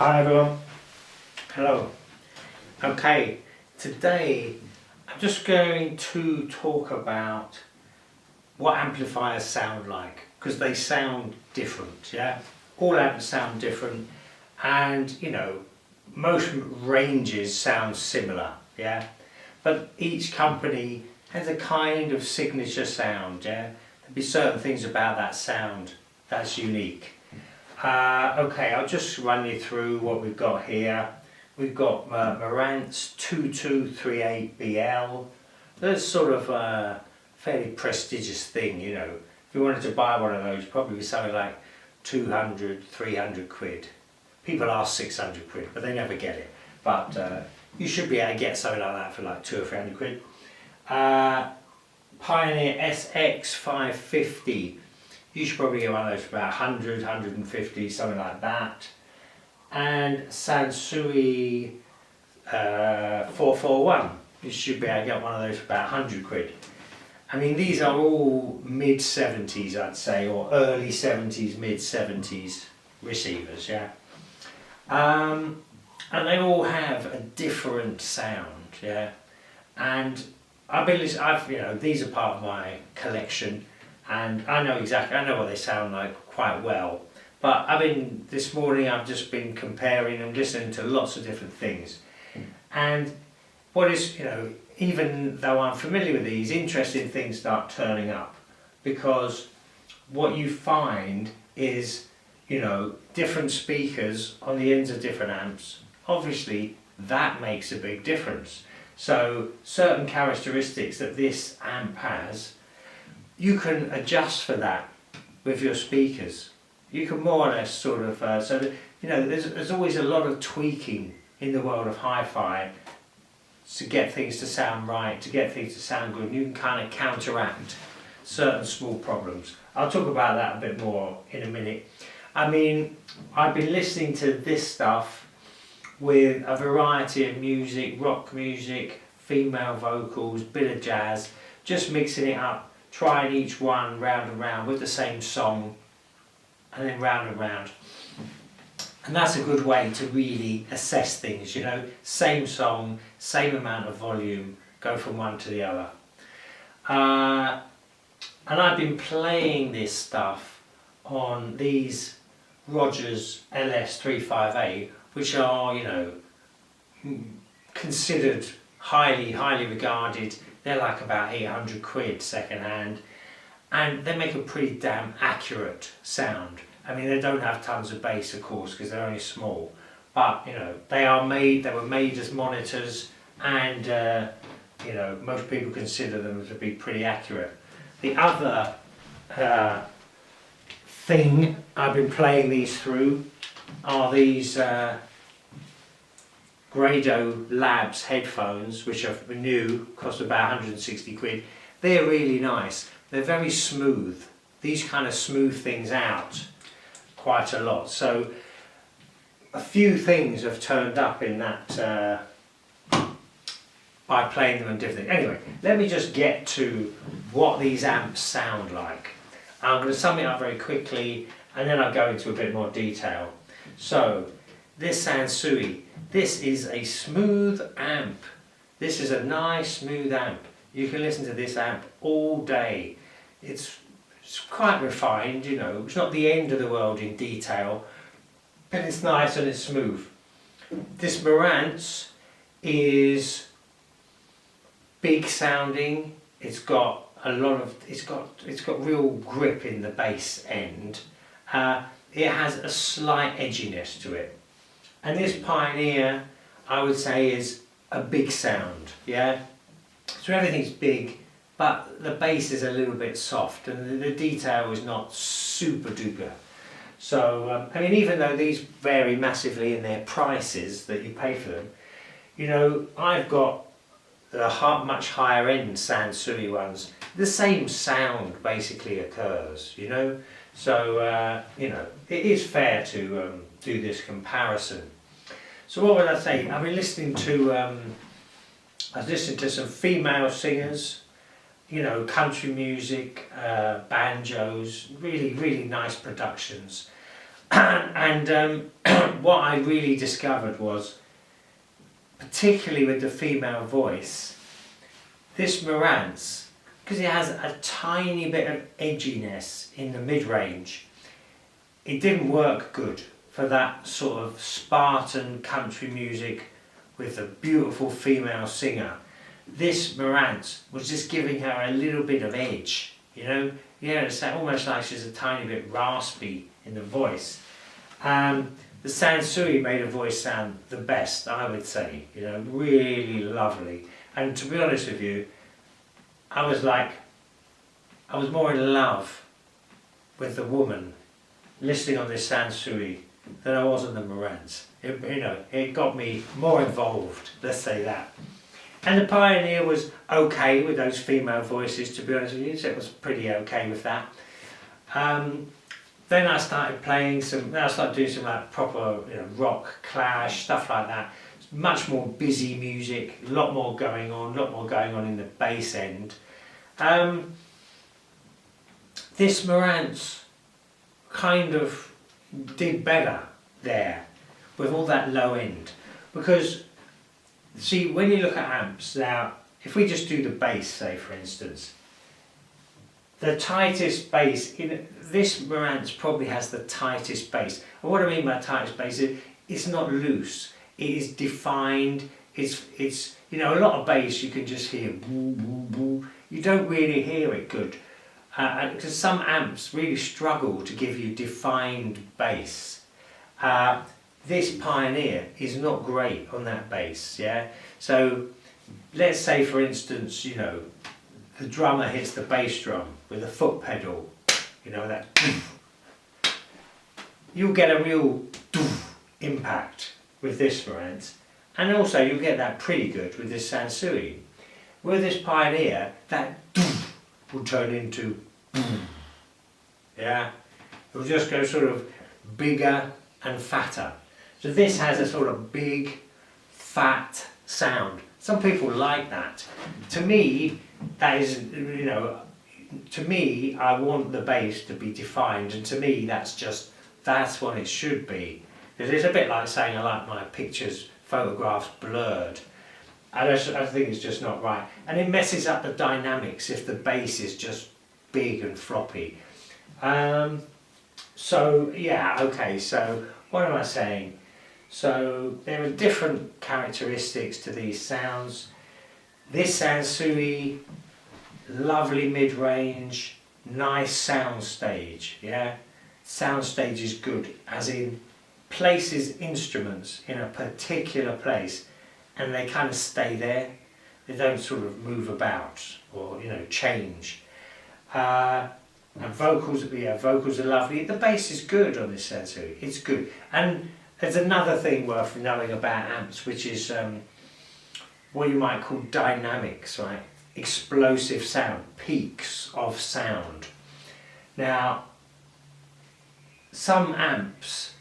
Hi everyone, hello. Okay, today I'm just going to talk about what amplifiers sound like, because they sound different, yeah? All amps sound different, and most ranges sound similar, yeah? But each company has a kind of signature sound, yeah? There'll be certain things about that sound that's unique. Okay, I'll just run you through what we've got here. We've got Marantz 2238BL. That's sort of a fairly prestigious thing, If you wanted to buy one of those, probably be something like 200, 300 quid. People ask 600 quid, but they never get it. But you should be able to get something like that for like 200 or 300 quid. Pioneer SX550. You should probably get one of those for about 100, 150, something like that. And Sansui 441. You should be able to get one of those for about 100 quid. I mean, these are all mid-70s, I'd say, or early 70s, mid-70s receivers, yeah. And they all have a different sound, yeah. And these are part of my collection. And I know what they sound like quite well. But this morning I've just been comparing and listening to lots of different things. And even though I'm familiar with these, interesting things start turning up. Because what you find is, different speakers on the ends of different amps. Obviously, that makes a big difference. So certain characteristics that this amp has, you can adjust for that with your speakers. You can more or less sort of, there's always a lot of tweaking in the world of hi-fi to get things to sound right, to get things to sound good. You can kind of counteract certain small problems. I'll talk about that a bit more in a minute. I've been listening to this stuff with a variety of music, rock music, female vocals, bit of jazz, just mixing it up. Trying each one round and round with the same song, and then round and round. And that's a good way to really assess things, Same song, same amount of volume, go from one to the other. And I've been playing this stuff on these Rogers LS358, which are, considered highly regarded. They're like about 800 quid second hand, and they make a pretty damn accurate sound. They don't have tons of bass, of course, because they're only small, but they were made as monitors, and most people consider them to be pretty accurate. The other thing I've been playing these through are these Grado Labs headphones, which are new, cost about 160 quid. They're really nice. They're very smooth. These kind of smooth things out quite a lot. So a few things have turned up in that by playing them in different things. Anyway, let me just get to what these amps sound like. I'm going to sum it up very quickly, and then I'll go into a bit more detail. So this Sansui, this is a smooth amp. This is a nice smooth amp. You can listen to this amp all day. It's quite refined, It's not the end of the world in detail, but it's nice and it's smooth. This Marantz is big sounding. It's got real grip in the bass end. It has a slight edginess to it. And this Pioneer, I would say, is a big sound, yeah? So everything's big, but the bass is a little bit soft, and the detail is not super duper. So, even though these vary massively in their prices that you pay for them, I've got the much higher end Sansui ones. The same sound basically occurs, So, it is fair to do this comparison. So what would I say? I've been listening to some female singers, country music, banjos, really nice productions. And what I really discovered was, particularly with the female voice, this Marantz, because it has a tiny bit of edginess in the mid-range, it didn't work good for that sort of Spartan country music with a beautiful female singer. This Marantz was just giving her a little bit of edge, you know? Yeah, it's almost like she's a tiny bit raspy in the voice. The Sansui made her voice sound the best, I would say, you know, really lovely. And to be honest with you, I was more in love with the woman listening on this Sansui than I was on the Marantz. It got me more involved, let's say that. And the Pioneer was okay with those female voices, to be honest with you, so it was pretty okay with that. Then I started doing some like proper, rock, clash, stuff like that. Much more busy music, a lot more going on in the bass end. This Marantz kind of did better there with all that low end, because see, when you look at amps now, if we just do the bass, say for instance, the tightest bass in this Marantz probably has the tightest bass. And what I mean by tightest bass is it's not loose, it is defined. It's a lot of bass you can just hear woo, woo, woo. You don't really hear it good, because some amps really struggle to give you defined bass. This Pioneer is not great on that bass, yeah? So let's say for instance, the drummer hits the bass drum with a foot pedal, that you'll get a real impact with this Marantz, and also you'll get that pretty good with this Sansui. With this Pioneer, that will turn into yeah, it'll just go sort of bigger and fatter. So this has a sort of big, fat sound. Some people like that. To me, that is, to me, I want the bass to be defined, and to me, that's what it should be. Because it's a bit like saying I like my pictures, photographs blurred. I think it's just not right. And it messes up the dynamics if the bass is just big and floppy. So, yeah, okay, so what am I saying? So there are different characteristics to these sounds. This Sansui, lovely mid-range, nice sound stage, yeah? Sound stage is good, as in places instruments in a particular place and they kind of stay there. They don't sort of move about or, change. And vocals are lovely. The bass is good on this Sansui, it's good. And there's another thing worth knowing about amps, which is what you might call dynamics, right? Explosive sound, peaks of sound. Now, some amps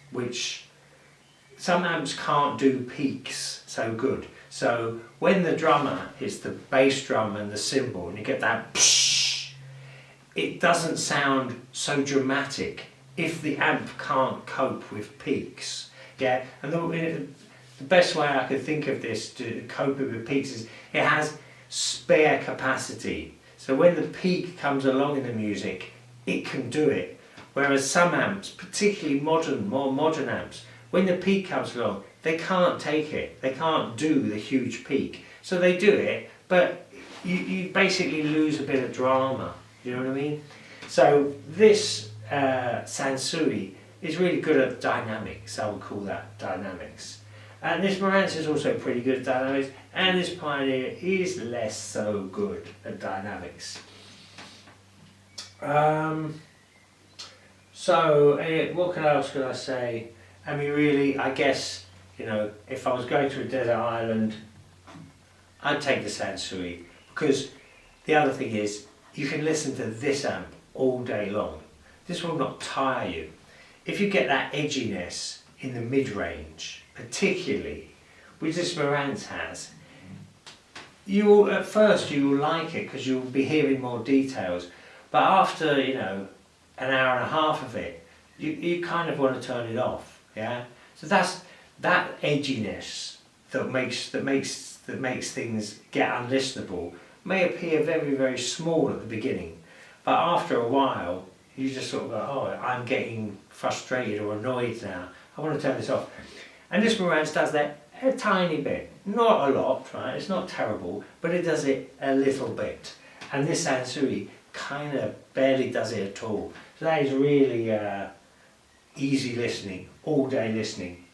can't do peaks so good. So when the drummer hits the bass drum and the cymbal and you get that psh, it doesn't sound so dramatic if the amp can't cope with peaks. Yeah, and the best way I could think of this to cope with peaks is it has spare capacity. So when the peak comes along in the music, it can do it. Whereas some amps, particularly more modern amps, when the peak comes along, they can't take it. They can't do the huge peak. So they do it, but you basically lose a bit of drama. You know what I mean? So this Sansui is really good at dynamics. I would call that dynamics. And this Marantz is also pretty good at dynamics, and this Pioneer is less so good at dynamics. So what else could I say? I mean, really, I guess, if I was going to a desert island, I'd take the Sansui, because the other thing is, you can listen to this amp all day long. This will not tire you. If you get that edginess in the mid-range, particularly, which this Marantz has, at first you will like it because you'll be hearing more details, but after, an hour and a half of it, you kind of want to turn it off. Yeah. So that's that edginess that makes things get unlistenable may appear very, very small at the beginning, but after a while you just sort of go, oh, I'm getting frustrated or annoyed now, I want to turn this off. And this Marantz does that a tiny bit, not a lot, right? It's not terrible, but it does it a little bit. And this Sansui kind of barely does it at all. So that is really easy listening, all day listening.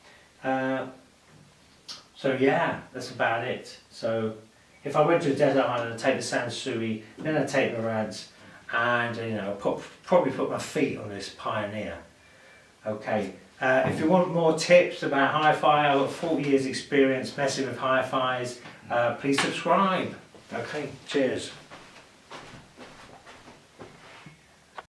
So yeah, that's about it. So if I went to a desert island, I'd take the Sansui, then I'd take the Marantz, and you know, probably put my feet on this Pioneer. Okay. If you want more tips about hi-fi, I've got 40 years experience messing with hi-fis, please subscribe. Okay, cheers.